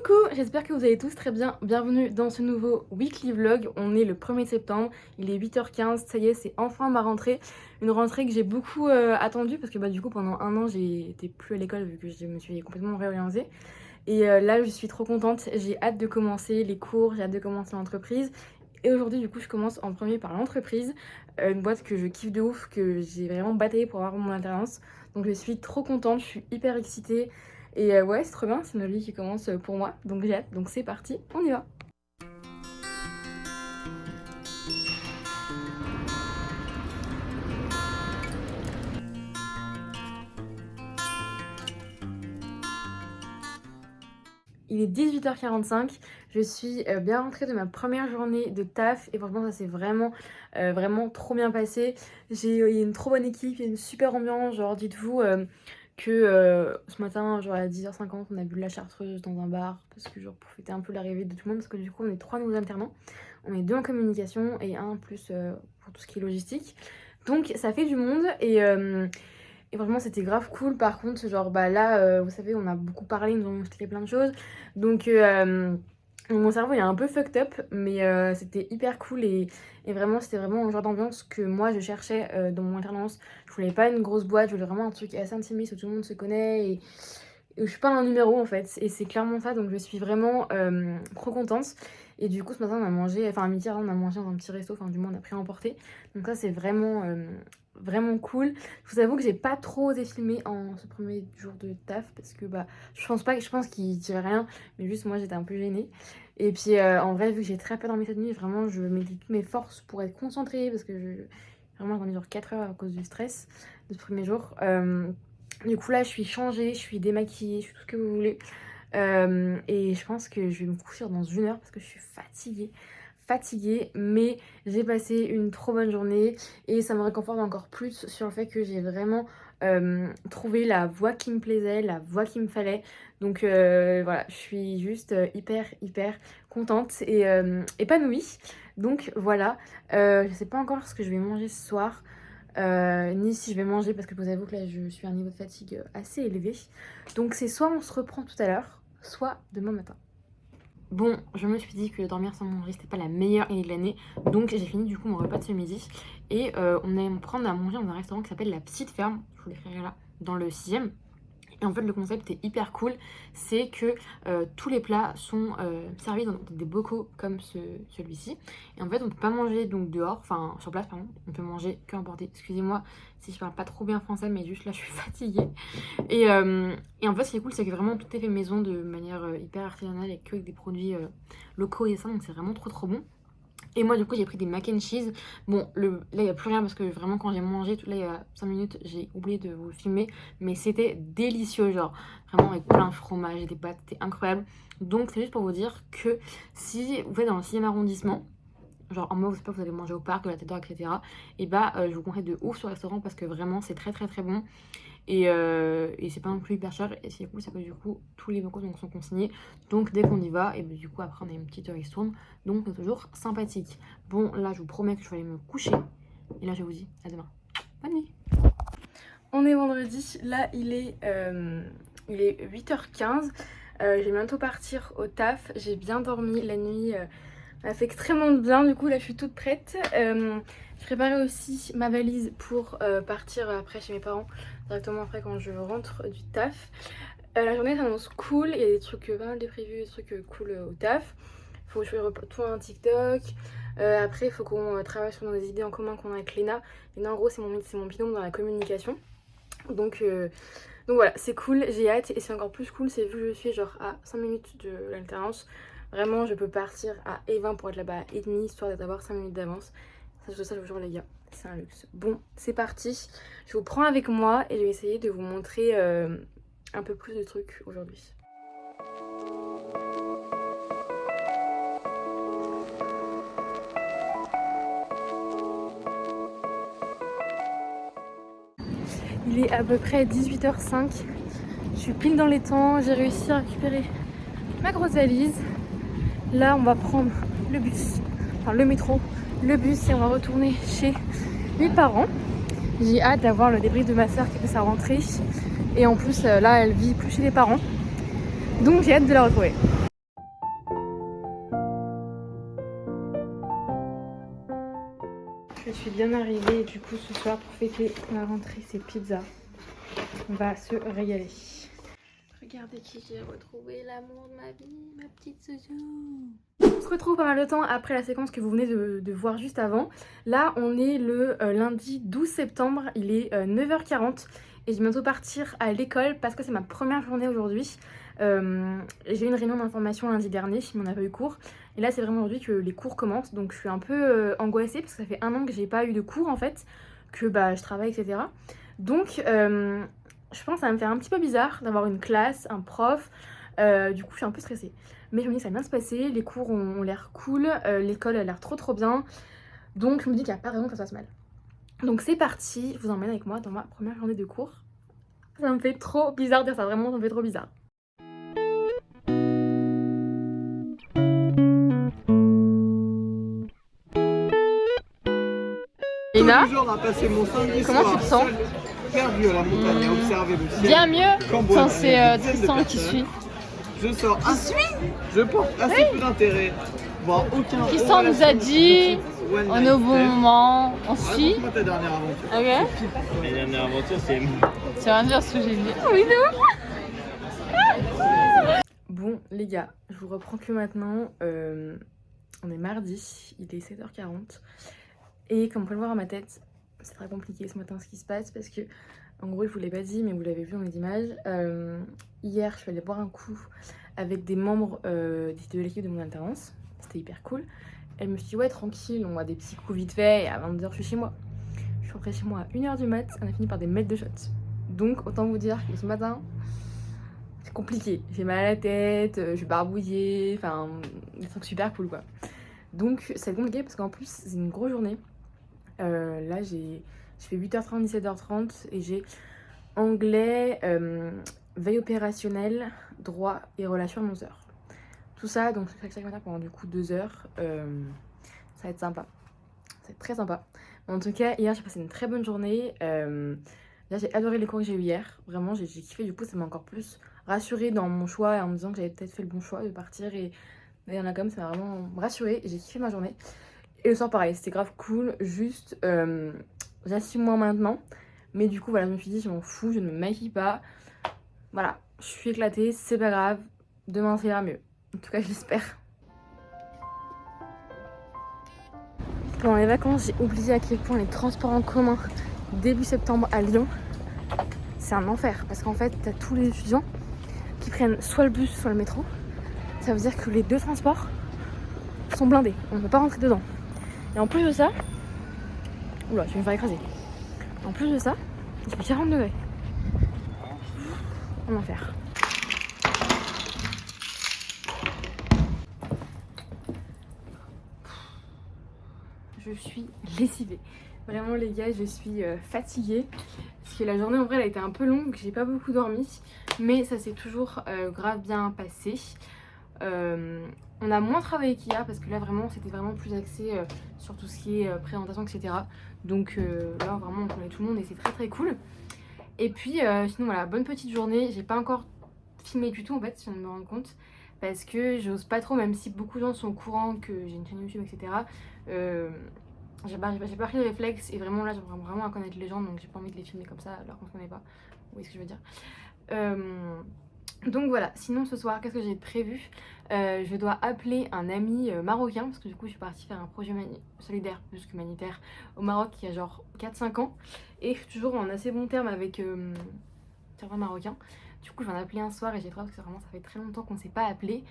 Coucou, j'espère que vous allez tous très bien. Bienvenue dans ce nouveau weekly vlog. On est le 1er septembre, il est 8h15, ça y est, c'est enfin ma rentrée. Une rentrée que j'ai beaucoup attendue parce que du coup pendant un an j'étais plus à l'école vu que je me suis complètement réorientée. Et là je suis trop contente, j'ai hâte de commencer les cours, j'ai hâte de commencer l'entreprise. Et aujourd'hui du coup je commence en premier par l'entreprise, une boîte que je kiffe de ouf, que j'ai vraiment bataillé pour avoir mon alternance. Donc je suis trop contente, je suis hyper excitée. Et ouais, c'est trop bien, c'est une vie qui commence pour moi, donc j'ai hâte, donc c'est parti, on y va. Il est 18h45, je suis bien rentrée de ma première journée de taf et franchement ça s'est vraiment trop bien passé. Il y a une trop bonne équipe, il y a une super ambiance, genre dites-vous que ce matin genre à 10h50 on a bu de la chartreuse dans un bar parce que genre pour fêter un peu l'arrivée de tout le monde parce que du coup on est 3 nouveaux alternants, on est 2 en communication et un plus pour tout ce qui est logistique. Donc ça fait du monde et franchement c'était grave cool. Par contre genre là vous savez on a beaucoup parlé, ils nous ont expliqué plein de choses. Donc mon cerveau il est un peu fucked up mais c'était hyper cool et vraiment c'était vraiment le genre d'ambiance que moi je cherchais dans mon alternance. Je voulais pas une grosse boîte, je voulais vraiment un truc assez intimiste où tout le monde se connaît et je suis pas un numéro en fait et c'est clairement ça, donc je suis vraiment trop contente. Et du coup ce matin on a mangé, enfin à midi on a mangé dans un petit resto, enfin du moins on a pris à emporter, donc ça c'est vraiment cool. Je vous avoue que j'ai pas trop osé filmer en ce premier jour de taf parce que je pense qu'il dirait rien, mais juste moi j'étais un peu gênée. Et puis en vrai vu que j'ai très peur dormir cette nuit, vraiment je mettais toutes mes forces pour être concentrée parce que vraiment j'en ai genre 4 heures à cause du stress de ce premier jour. Du coup là je suis changée, je suis démaquillée, je suis tout ce que vous voulez. Et je pense que je vais me coucher dans 1 heure parce que je suis fatiguée, mais j'ai passé une trop bonne journée et ça me réconforte encore plus sur le fait que j'ai vraiment trouvé la voie qui me plaisait, la voie qu'il me fallait. Donc voilà, je suis juste hyper contente et épanouie. Donc voilà, je sais pas encore ce que je vais manger ce soir. Ni si je vais manger parce que vous avouez que là je suis à un niveau de fatigue assez élevé. Donc c'est soit on se reprend tout à l'heure, soit demain matin. Bon, je me suis dit que dormir sans manger c'était pas la meilleure idée de l'année, donc j'ai fini du coup mon repas de ce midi et on aime prendre à manger dans un restaurant qui s'appelle La Petite Ferme, je vous l'écrirai là, dans le 6e. Et en fait le concept est hyper cool, c'est que tous les plats sont servis dans des bocaux comme celui-ci. Et en fait on peut pas manger donc dehors, enfin sur place pardon, on peut manger que emporté. Excusez-moi si je parle pas trop bien français mais juste là je suis fatiguée. Et en fait ce qui est cool c'est que vraiment tout est fait maison de manière hyper artisanale et que avec des produits locaux et ça, donc c'est vraiment trop bon. Et moi du coup j'ai pris des mac and cheese. Bon là il n'y a plus rien parce que vraiment quand j'ai mangé là il y a 5 minutes j'ai oublié de vous le filmer. Mais c'était délicieux, genre vraiment avec plein de fromage et des pâtes, c'était incroyable. Donc c'est juste pour vous dire que si vous êtes dans le 6e arrondissement, genre en mode vous allez manger au parc, de la Tête d'Or, etc. Et je vous conseille de ouf ce restaurant parce que vraiment c'est très bon. Et c'est pas non plus hyper cher. Et c'est cool, c'est que du coup tous les bocaux sont consignés. Donc dès qu'on y va, et du coup après on a une petite ristourne. Donc c'est toujours sympathique. Bon là je vous promets que je vais aller me coucher. Et là je vous dis à demain. Bonne nuit. On est vendredi, là il est 8h15. Je vais bientôt partir au taf. J'ai bien dormi la nuit. Ça fait extrêmement de bien, du coup là je suis toute prête. Je préparais aussi ma valise pour partir après chez mes parents, directement après quand je rentre du taf. La journée s'annonce cool, il y a des trucs pas mal de prévus, des trucs cool au taf. Faut que je retourne un TikTok. Après il faut qu'on travaille sur nos idées en commun qu'on a avec Léna. Léna en gros c'est mon binôme dans la communication. Donc voilà, c'est cool, j'ai hâte. Et c'est encore plus cool, c'est vu que je suis genre à 5 minutes de l'alternance. Vraiment, je peux partir à E20 pour être là-bas à E30, histoire d'avoir 5 minutes d'avance. Ça, je vous jure, les gars, c'est un luxe. Bon, c'est parti. Je vous prends avec moi et je vais essayer de vous montrer un peu plus de trucs aujourd'hui. Il est à peu près 18h05. Je suis pile dans les temps. J'ai réussi à récupérer ma grosse valise. Là, on va prendre le bus, enfin le métro, le bus et on va retourner chez mes parents. J'ai hâte d'avoir le débrief de ma soeur qui fait sa rentrée. Et en plus, là, elle vit plus chez les parents. Donc j'ai hâte de la retrouver. suis bien arrivée et du coup ce soir pour fêter ma rentrée c'est pizza. On va se régaler. Regardez qui j'ai retrouvé, l'amour de ma vie, ma petite Zouzou. On se retrouve pas mal de temps après la séquence que vous venez de voir juste avant. Là on est le lundi 12 septembre, il est 9h40 et je vais bientôt partir à l'école parce que c'est ma première journée aujourd'hui. J'ai eu une réunion d'information lundi dernier mais on n'a pas eu cours. Et là c'est vraiment aujourd'hui que les cours commencent, donc je suis un peu angoissée parce que ça fait 1 an que j'ai pas eu de cours en fait, que bah je travaille etc. Donc je pense que ça va me faire un petit peu bizarre d'avoir une classe, un prof, du coup je suis un peu stressée. Mais je me dis que ça va bien se passer, les cours ont l'air cool, l'école a l'air trop bien, donc je me dis qu'il n'y a pas de raison que ça se passe mal. Donc c'est parti, je vous emmène avec moi dans ma première journée de cours. Ça me fait trop bizarre de dire ça, vraiment ça me fait trop bizarre. Lina, comment tu te sens? Perdu à la montagne à observer le ciel. Bien mieux, sans c'est Tristan qui suit. Je sors je porte assez peu d'intérêt, voire aucun. Tristan nous a dit, on est au bon moment, on suit. Raconte-moi ta dernière aventure. Ok. La dernière aventure, c'est... Tu vas dire ce que j'ai dit. Oui, de ouf. Bon, les gars, je vous reprends que maintenant. On est mardi, il est 7h40. Et comme vous pouvez le voir à ma tête, c'est très compliqué ce matin ce qui se passe parce que, en gros, je vous l'ai pas dit, mais vous l'avez vu dans les images. Hier, je suis allée boire un coup avec des membres de l'équipe de mon alternance. C'était hyper cool. Elle me dit, ouais, tranquille, on a des petits coups vite fait et à 22h, je suis chez moi. Je suis rentrée chez moi à 1h du mat, on a fini par des mètres de shots. Donc, autant vous dire que ce matin, c'est compliqué. J'ai mal à la tête, je suis barbouillée, enfin, des trucs super cool quoi. Donc, c'est compliqué parce qu'en plus, c'est une grosse journée. Là, je fais 8h30, 17h30 et j'ai anglais, veille opérationnelle, droit et relations à 11h. Tout ça, donc chaque matin pendant du coup 2 heures. Ça va être sympa. Ça va être très sympa. En tout cas, hier, j'ai passé une très bonne journée. Là, j'ai adoré les cours que j'ai eu hier. Vraiment, j'ai kiffé. Du coup, ça m'a encore plus rassurée dans mon choix en me disant que j'avais peut-être fait le bon choix de partir. Et il y en a comme ça m'a vraiment rassurée. J'ai kiffé ma journée. Et le soir pareil, c'était grave cool, juste j'assume moins maintenant. Mais du coup voilà, je me suis dit je m'en fous, je ne me maquille pas. Voilà, je suis éclatée, c'est pas grave, demain ça ira mieux. En tout cas j'espère. Pendant les vacances, j'ai oublié à quel point les transports en commun début septembre à Lyon, c'est un enfer. Parce qu'en fait, t'as tous les étudiants qui prennent soit le bus, soit le métro. Ça veut dire que les deux transports sont blindés, on ne peut pas rentrer dedans. Et en plus de ça, oula, je vais me faire écraser. En plus de ça, il fait 40 degrés. En enfer. Je suis lessivée. Vraiment les gars, je suis fatiguée. Parce que la journée en vrai elle a été un peu longue, j'ai pas beaucoup dormi. Mais ça s'est toujours grave bien passé. On a moins travaillé qu'hier parce que là vraiment c'était vraiment plus axé sur tout ce qui est présentation etc. Donc là vraiment on connaît tout le monde et c'est très cool. Et puis sinon voilà, bonne petite journée. J'ai pas encore filmé du tout en fait, si on me rend compte. Parce que j'ose pas trop, même si beaucoup de gens sont au courant que j'ai une chaîne YouTube etc. J'ai pas pris le réflexe et vraiment là j'aimerais vraiment à connaître les gens, donc j'ai pas envie de les filmer comme ça alors qu'on se connaît pas. Vous voyez ce que je veux dire. Donc voilà, sinon ce soir, qu'est-ce que j'ai prévu? Je dois appeler un ami marocain parce que du coup je suis partie faire un projet solidaire plus qu'humanitaire au Maroc il y a genre 4-5 ans et je suis toujours en assez bon terme avec certains marocains. Du coup je vais en appeler un soir et j'ai trop hâte parce que vraiment ça fait très longtemps qu'on ne s'est pas appelé.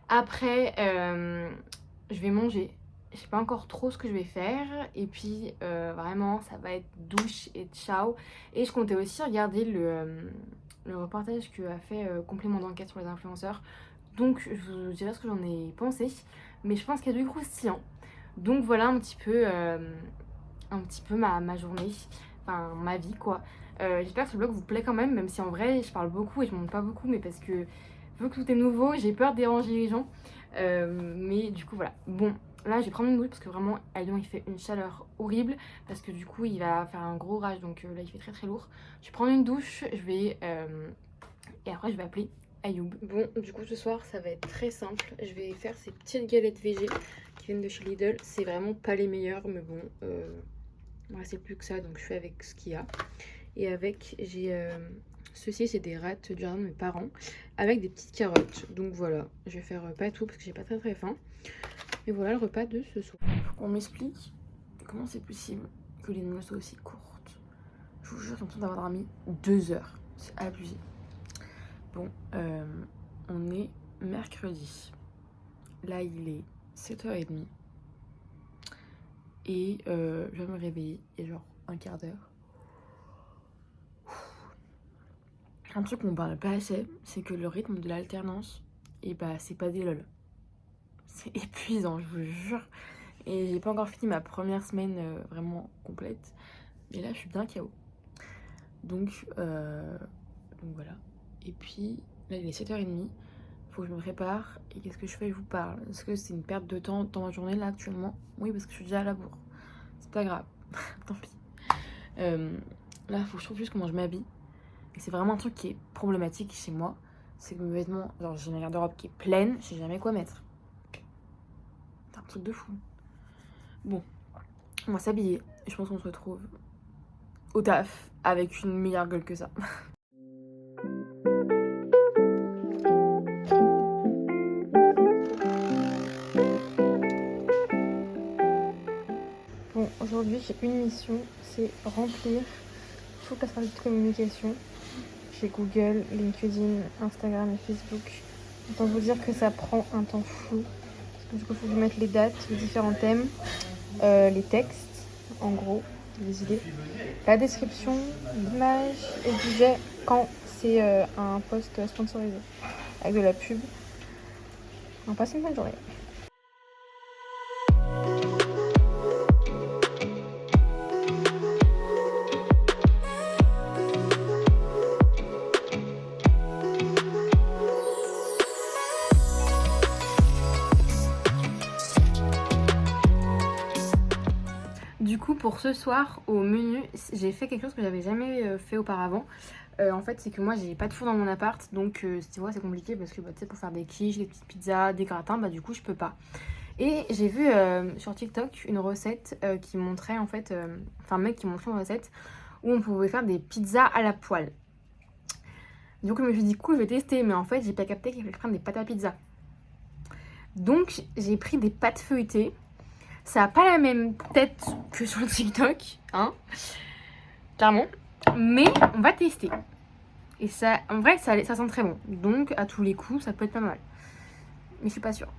Après je vais manger, je sais pas encore trop ce que je vais faire et puis vraiment ça va être douche et ciao. Et je comptais aussi regarder le reportage que a fait Complément d'enquête sur les influenceurs. Donc je vous dirai ce que j'en ai pensé. Mais je pense qu'il y a du croustillant. Donc voilà un petit peu ma journée. Enfin ma vie quoi. J'espère que ce vlog vous plaît quand même. Même si en vrai je parle beaucoup et je montre pas beaucoup. Mais parce que vu que tout est nouveau, j'ai peur de déranger les gens. Mais du coup voilà. Bon là je vais prendre une douche parce que vraiment à Lyon il fait une chaleur horrible. Parce que du coup il va faire un gros orage. Donc là il fait très lourd. Je vais prendre une douche. Je vais... et après je vais appeler Ayoub. Bon du coup ce soir ça va être très simple. Je vais faire ces petites galettes végé qui viennent de chez Lidl. C'est vraiment pas les meilleures mais bon Il me restait plus que ça, donc je fais avec ce qu'il y a. Et avec, j'ai ceci, c'est des râtes du jardin de mes parents, avec des petites carottes. Donc voilà, je vais faire pas tout parce que j'ai pas très faim. Et voilà le repas de ce soir. Faut qu'on m'explique comment c'est possible que les nuits soient aussi courtes. Je vous jure, j'ai l'impression d'avoir dormi 2 heures. C'est abusé. Bon, on est mercredi. Là, il est 7h30. Et je vais me réveiller. Il y a genre un quart d'heure. Un truc qu'on parle pas assez, c'est que le rythme de l'alternance, et bah, c'est pas des lol. C'est épuisant, je vous jure. Et j'ai pas encore fini ma première semaine vraiment complète. Mais là, je suis bien KO. Donc voilà. Et puis, là, il est 7h30. Faut que je me prépare. Et qu'est-ce que je fais? Je vous parle. Est-ce que c'est une perte de temps dans ma journée, là, actuellement? Oui, parce que je suis déjà à la bourre. C'est pas grave. Tant pis. Là, faut que je trouve juste comment je m'habille. Et c'est vraiment un truc qui est problématique chez moi. C'est que mes vêtements, genre, j'ai une garde-robe qui est pleine. Je sais jamais quoi mettre. C'est un truc de fou. Bon, on va s'habiller. Et je pense qu'on se retrouve au taf avec une meilleure gueule que ça. Bon, aujourd'hui j'ai une mission, c'est remplir toute la stratégie de communication chez Google, LinkedIn, Instagram et Facebook. Autant vous dire que ça prend un temps fou. Parce que du coup, il faut que je mette les dates, les différents thèmes, les textes, en gros, les idées, la description, l'image et le budget quand c'est un post sponsorisé avec de la pub. On va passer une bonne journée. Du coup, pour ce soir, au menu, j'ai fait quelque chose que j'avais jamais fait auparavant. En fait, c'est que moi, j'ai pas de four dans mon appart, donc tu vois, c'est compliqué parce que bah, tu sais, pour faire des quiches, des petites pizzas, des gratins, bah du coup, je peux pas. Et j'ai vu sur TikTok une recette qui montrait en fait, enfin un mec qui montrait une recette où on pouvait faire des pizzas à la poêle. Donc je me suis dit cool, je vais tester, mais en fait, j'ai pas capté qu'il fallait prendre des pâtes à pizza. Donc j'ai pris des pâtes feuilletées. Ça a pas la même tête que sur TikTok, hein, clairement. Mais on va tester. Et ça, en vrai, ça sent très bon. Donc, à tous les coups, ça peut être pas mal. Mais je suis pas sûre.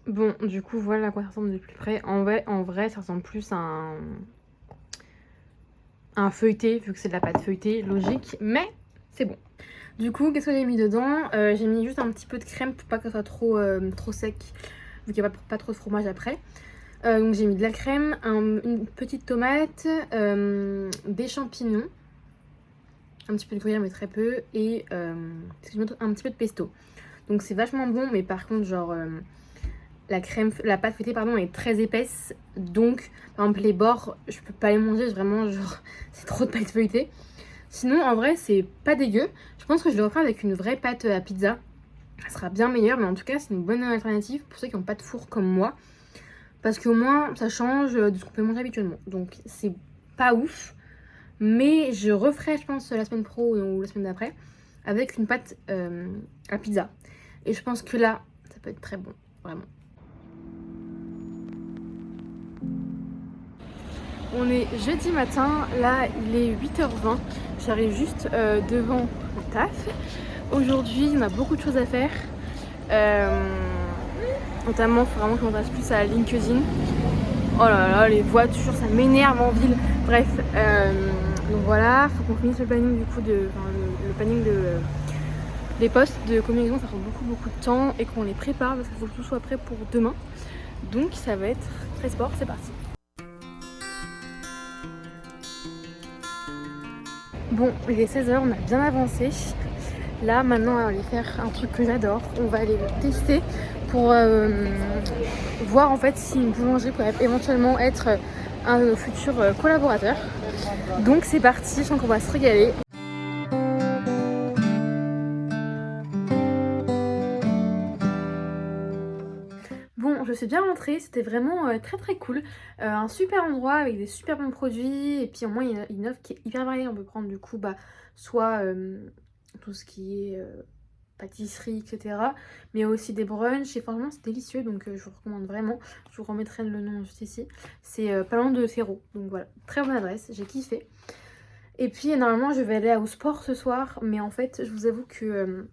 Bon, du coup, voilà à quoi ça ressemble de plus près. En vrai, ça ressemble plus à un feuilleté, vu que c'est de la pâte feuilletée, logique. Mais c'est bon. Du coup, qu'est-ce que j'ai mis dedans? J'ai mis juste un petit peu de crème pour pas que ça soit trop sec, vu qu'il n'y a pas trop de fromage après. Donc j'ai mis de la crème, une petite tomate, des champignons, un petit peu de gruyère mais très peu, et un petit peu de pesto. Donc c'est vachement bon, mais par contre genre la pâte feuilletée pardon est très épaisse, donc par exemple les bords je peux pas les manger, vraiment genre c'est trop de pâte feuilletée. Sinon en vrai c'est pas dégueu, je pense que je le referai avec une vraie pâte à pizza, ça sera bien meilleur, mais en tout cas c'est une bonne alternative pour ceux qui n'ont pas de four comme moi. Parce qu'au moins, ça change de ce qu'on peut manger habituellement. Donc, c'est pas ouf. Mais je referai, je pense, la semaine pro ou la semaine d'après avec une pâte à pizza. Et je pense que là, ça peut être très bon. Vraiment. On est jeudi matin. Là, il est 8h20. J'arrive juste devant le taf. Aujourd'hui, on a beaucoup de choses à faire. Notamment, il faut vraiment que je m'intéresse plus à LinkedIn. Oh là là, les voitures, ça m'énerve en ville. Bref, donc voilà, faut qu'on finisse le planning du coup le planning des postes de communication. Ça prend beaucoup de temps et qu'on les prépare parce qu'il faut que tout soit prêt pour demain. Donc ça va être très sport, c'est parti. Bon, il est 16h, on a bien avancé. Là, maintenant, on va aller faire un truc que j'adore. On va aller le tester pour voir en fait si une boulangerie pourrait éventuellement être un de nos futurs collaborateurs. Donc c'est parti, je sens qu'on va se régaler. Bon, bon, je suis bien rentrée, c'était vraiment très très cool. Un super endroit avec des super bons produits et puis au moins il y a une offre qui est hyper variée. On peut prendre du coup soit tout ce qui est pâtisserie, etc. Mais aussi des brunchs et franchement c'est délicieux donc je vous recommande vraiment. Je vous remettrai le nom juste ici. C'est pas loin de Ferro, donc voilà, très bonne adresse, j'ai kiffé. Et puis normalement je vais aller au sport ce soir, mais en fait je vous avoue que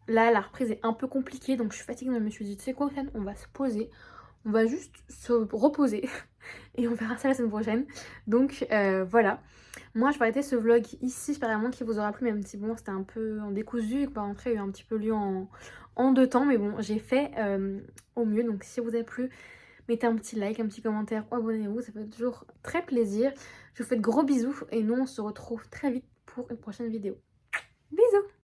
là la reprise est un peu compliquée donc je suis fatiguée, donc je me suis dit tu sais quoi Océane, on va se poser, on va juste se reposer et on verra ça la semaine prochaine. Donc voilà. Moi je vais arrêter ce vlog ici, j'espère vraiment qu'il vous aura plu, même si bon c'était un peu en décousu et que par rentrée il y a eu un petit peu lieu en deux temps, mais bon j'ai fait au mieux. Donc si vous a plu, mettez un petit like, un petit commentaire ou abonnez-vous, ça fait toujours très plaisir. Je vous fais de gros bisous et nous on se retrouve très vite pour une prochaine vidéo. Bisous!